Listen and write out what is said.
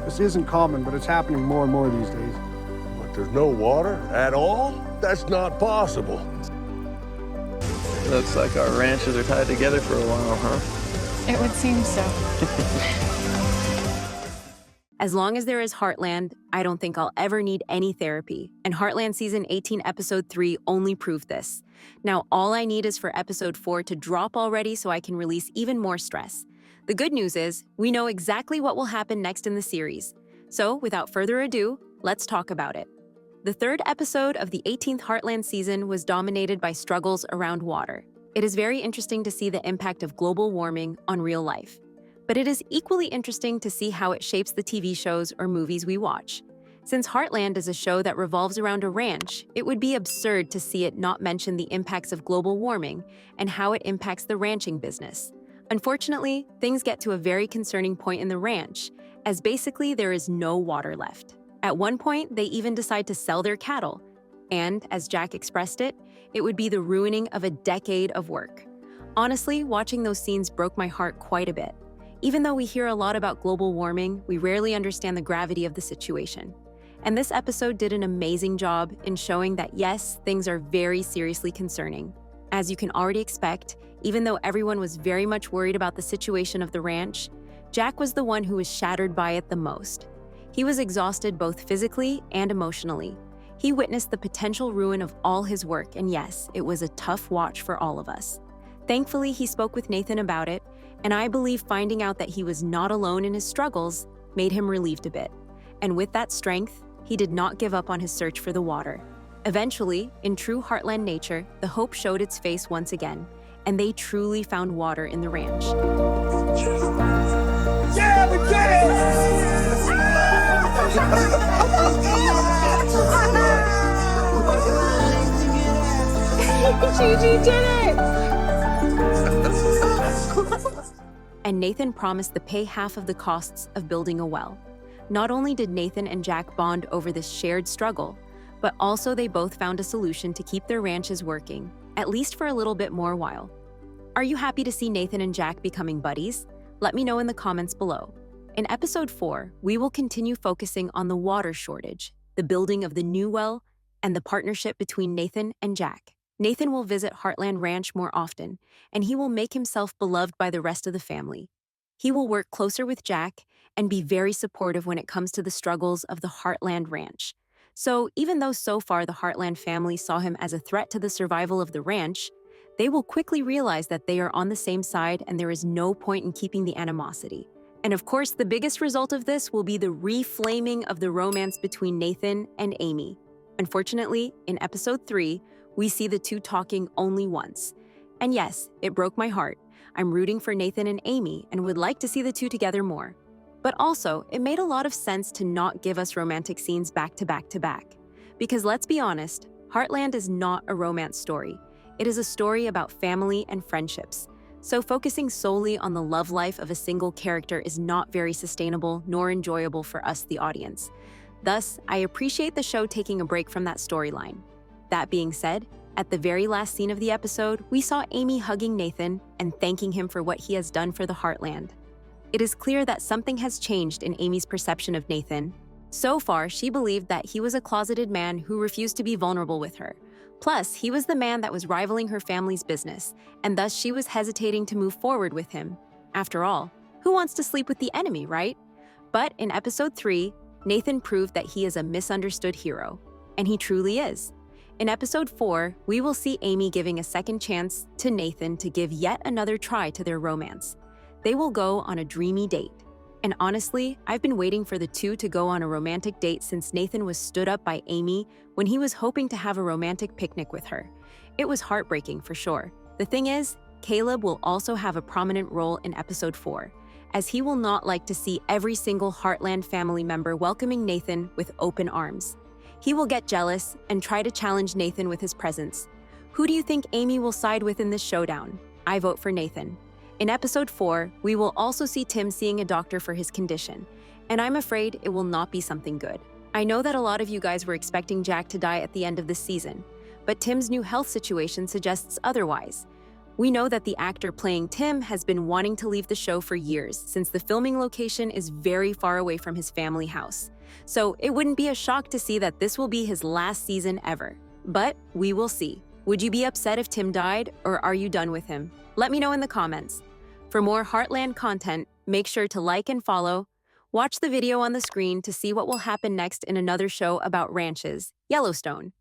This isn't common, but it's happening more and more these days. But there's no water at all? That's not possible. Looks like our ranches are tied together for a while, huh? It would seem so. As long as there is Heartland, I don't think I'll ever need any therapy. And Heartland Season 18, Episode 3 only proved this. Now, all I need is for Episode 4 to drop already so I can release even more stress. The good news is, we know exactly what will happen next in the series. So, without further ado, let's talk about it. The third episode of the 18th Heartland season was dominated by struggles around water. It is very interesting to see the impact of global warming on real life. But it is equally interesting to see how it shapes the TV shows or movies we watch. Since Heartland is a show that revolves around a ranch, it would be absurd to see it not mention the impacts of global warming and how it impacts the ranching business. Unfortunately, things get to a very concerning point in the ranch, as basically there is no water left. At one point, they even decide to sell their cattle, and, as Jack expressed it, it would be the ruining of a decade of work. Honestly, watching those scenes broke my heart quite a bit. Even though we hear a lot about global warming, we rarely understand the gravity of the situation. And this episode did an amazing job in showing that yes, things are very seriously concerning. As you can already expect, even though everyone was very much worried about the situation of the ranch, Jack was the one who was shattered by it the most. He was exhausted both physically and emotionally. He witnessed the potential ruin of all his work, and yes, it was a tough watch for all of us. Thankfully, he spoke with Nathan about it, and I believe finding out that he was not alone in his struggles made him relieved a bit. And with that strength, he did not give up on his search for the water. Eventually, in true Heartland nature, the hope showed its face once again, and they truly found water in the ranch. Yeah, we get it! Gigi did it! And Nathan promised to pay half of the costs of building a well. Not only did Nathan and Jack bond over this shared struggle, but also they both found a solution to keep their ranches working, at least for a little bit more while. Are you happy to see Nathan and Jack becoming buddies? Let me know in the comments below. In episode 4, we will continue focusing on the water shortage, the building of the new well, and the partnership between Nathan and Jack. Nathan will visit Heartland Ranch more often, and he will make himself beloved by the rest of the family. He will work closer with Jack and be very supportive when it comes to the struggles of the Heartland Ranch. So even though so far the Heartland family saw him as a threat to the survival of the ranch, they will quickly realize that they are on the same side and there is no point in keeping the animosity. And of course, the biggest result of this will be the reflaming of the romance between Nathan and Amy. Unfortunately, in episode 3, we see the two talking only once. And yes, it broke my heart. I'm rooting for Nathan and Amy and would like to see the two together more. But also, it made a lot of sense to not give us romantic scenes back to back to back. Because let's be honest, Heartland is not a romance story. It is a story about family and friendships. So focusing solely on the love life of a single character is not very sustainable nor enjoyable for us, the audience. Thus, I appreciate the show taking a break from that storyline. That being said, at the very last scene of the episode, we saw Amy hugging Nathan and thanking him for what he has done for the Heartland. It is clear that something has changed in Amy's perception of Nathan. So far, she believed that he was a closeted man who refused to be vulnerable with her. Plus, he was the man that was rivaling her family's business, and thus she was hesitating to move forward with him. After all, who wants to sleep with the enemy, right? But in episode 3, Nathan proved that he is a misunderstood hero. And he truly is. In episode 4, we will see Amy giving a second chance to Nathan to give yet another try to their romance. They will go on a dreamy date. And honestly, I've been waiting for the two to go on a romantic date since Nathan was stood up by Amy when he was hoping to have a romantic picnic with her. It was heartbreaking for sure. The thing is, Caleb will also have a prominent role in episode 4, as he will not like to see every single Heartland family member welcoming Nathan with open arms. He will get jealous and try to challenge Nathan with his presence. Who do you think Amy will side with in this showdown? I vote for Nathan. In episode 4, we will also see Tim seeing a doctor for his condition, and I'm afraid it will not be something good. I know that a lot of you guys were expecting Jack to die at the end of this season, but Tim's new health situation suggests otherwise. We know that the actor playing Tim has been wanting to leave the show for years, since the filming location is very far away from his family house. So it wouldn't be a shock to see that this will be his last season ever. But we will see. Would you be upset if Tim died, or are you done with him? Let me know in the comments. For more Heartland content, make sure to like and follow. Watch the video on the screen to see what will happen next in another show about ranches, Yellowstone.